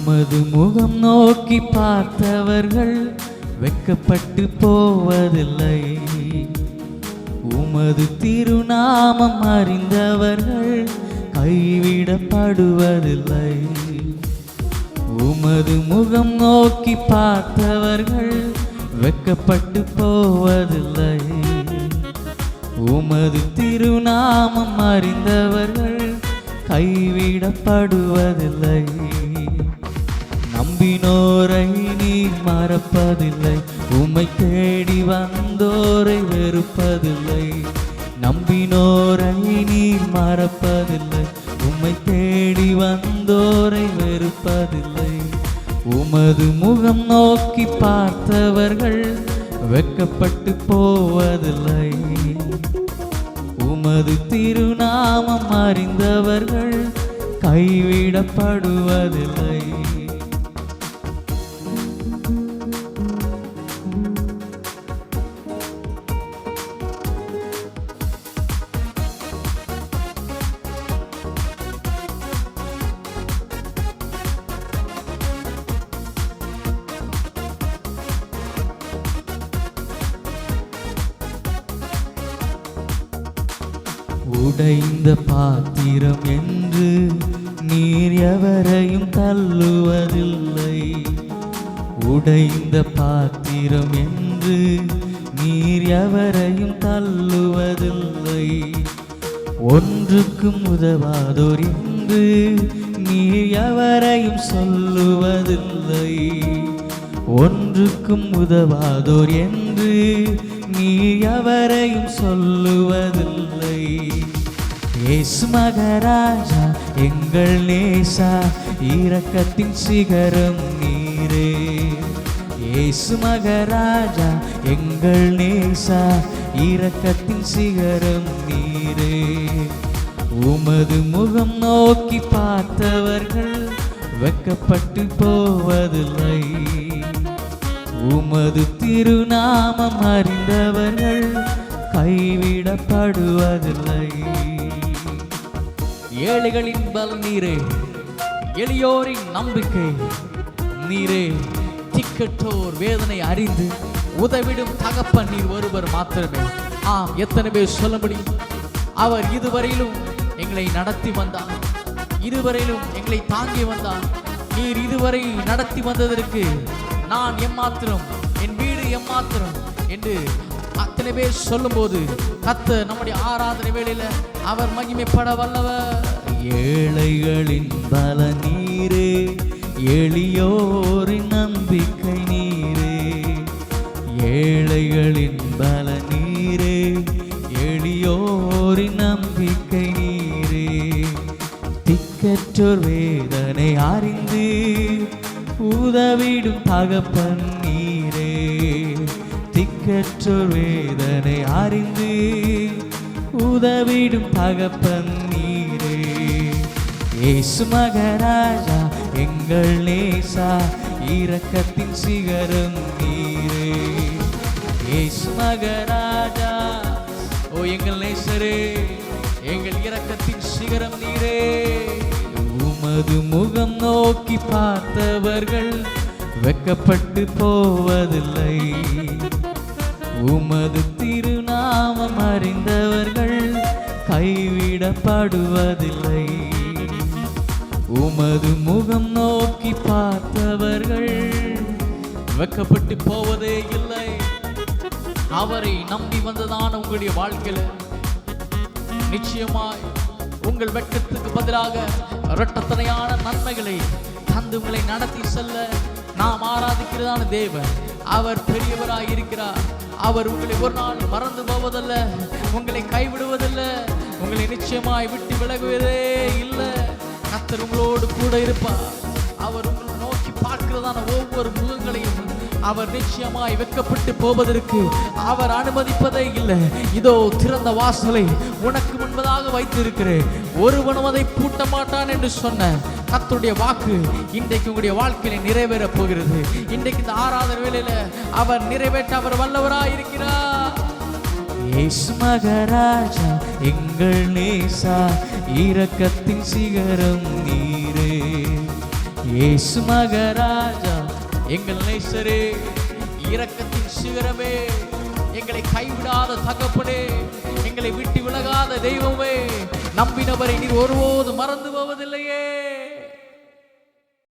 உமது முகம் நோக்கி பார்த்தவர்கள் வெட்கப்பட்டு போவதில்லை. உமது திருநாமம் அறிந்தவர்கள் கைவிடப்படுவதில்லை. உமது முகம் நோக்கி பார்த்தவர்கள் வெட்கப்பட்டு போவதில்லை. உமது திருநாமம் அறிந்தவர்கள் கைவிடப்படுவதில்லை. நம்பினோரை நீர் மறப்பதில்லை. உம்மை தேடி வந்தோரை வெறுப்பதில்லை. நம்பினோரை நீர் மறப்பதில்லை. உம்மை தேடி வந்தோரை வெறுப்பதில்லை. உமது முகம் நோக்கி பார்த்தவர்கள் வெட்கப்பட்டு போவதில்லை. உமது திருநாமம் அறிந்தவர்கள் கைவிடப்படுவதில்லை. உடைந்த பாத்திரம் என்று நீர் எவரையும் தள்ளுவதில்லை. உடைந்த பாத்திரம் என்று நீர் எவரையும் தள்ளுவதில்லை. ஒன்றுக்கும் உதவாதோர் என்று நீர் எவரையும் சொல்லுவதில்லை. ஒன்றுக்கும் உதவாதோர் என்று நீர் எவரையும் சொல்லுவதில்லை. இயேசு மகராஜா எங்கள் நேசா இரக்கத்தின் சிகரம் நீரே. இயேசு மகராஜா எங்கள் நேசா இரக்கத்தின் சிகரம் நீரே. உமது முகம் நோக்கி பார்த்தவர்கள் வெட்கப்பட்டு போவதில்லை. உமது திருநாமம் அறிந்தவர்கள் கைவிடப்படுவதில்லை. ஏழைகளின் பல் நீரே, எளியோரின் நம்பிக்கை நீரே. திக்கற்றோர் வேதனை அறிந்து உதவிடும் தகப்பன் நீர் ஒருவர் மாத்திரமே. ஆம், எத்தனை பேர் சொல்ல முடியும்? அவர் இதுவரையிலும் எங்களை நடத்தி வந்தார், இதுவரையிலும் எங்களை தாங்கி வந்தார். நீர் இதுவரை நடத்தி வந்ததற்கு நான் எம்மாத்திரம், என் வீடு எம்மாத்திரம் என்று அத்தனை பேர் சொல்லும் போது கர்த்தர் நம்முடைய ஆராதனை வேளையில அவர் மகிமைப்பட வல்லவர். ஏழைகளின் பல நீரே, எளியோரின் நம்பிக்கை நீரே. ஏழைகளின் பல நீரே, எளியோரின் நம்பிக்கை நீரே. திக்கற்றோர் வேதனை அறிந்து உதவிடும் தகப்பன் நீரே. திக்கற்றோர் வேதனை அறிந்து உதவிடும் தகப்பன் நீரே. இயேசு மகராஜா எங்கள் நேசா இரக்கத்தின் சிகரம் நீரே. இயேசு மகராஜா, ஓ எங்கள் நேசரே, எங்கள் இரக்கத்தின் சிகரம் நீரே. உமது முகம் நோக்கி பார்த்தவர்கள் வெட்கப்பட்டு போவதில்லை. உமது திருநாமம் அறிந்தவர்கள் கைவிடப்படுவதில்லை. உமது முகம் நோக்கி பார்த்தவர்கள் வெட்கப்பட்டு போவதே இல்லை. அவரை நம்பி வந்ததான உங்களுடைய வாழ்க்கையில நிச்சயமாய் உங்கள் வெட்கத்துக்கு பதிலாக இரட்டத்தனையான நன்மைகளை தந்து உங்களை நடத்தி செல்ல நாம் ஆராதிக்கிறதான தேவன் அவர் பெரியவராய் இருக்கிறார். அவர் உங்களை ஒரு நாள் மறந்து போவதல்ல, உங்களை கைவிடுவதில்லை, உங்களை நிச்சயமாய் விட்டு விலகுவதே இல்லை. கர்த்தர் உங்களோடு கூட இருப்பார். அவர் உங்களை நோக்கி பார்க்கிறதான ஒவ்வொரு முகங்களையும் அவர் நிச்சயமாய் வெட்கப்பட்டு போவதற்கு அவர் அனுமதிப்பதே இல்லை. இதோ திறந்த வாசலை உனக்கு முன்பதாக வைத்திருக்கிறேன், ஒருவனும் அதை பூட்ட மாட்டான் என்று சொன்ன கர்த்தருடைய வாக்கு இன்றைக்கு உங்களுடைய வாழ்க்கையில நிறைவேற போகிறது. இன்றைக்கு இந்த ஆராதனை வேளையில அவர் நிறைவேற்ற அவர் வல்லவராய் இருக்கிறார். இயேசு மகராஜா எங்கள் நேசா இரக்கத்தின் சிகரம் நீரே. இயேசு மகராஜா எங்கள் நேசரே, இரக்கத்தின் சிகரமே, எங்களை கைவிடாத தகப்பனே, எங்களை விட்டு விலகாத தெய்வமே, நம்பினவரை நீர் ஒருபோது மறந்து போவதில்லையே.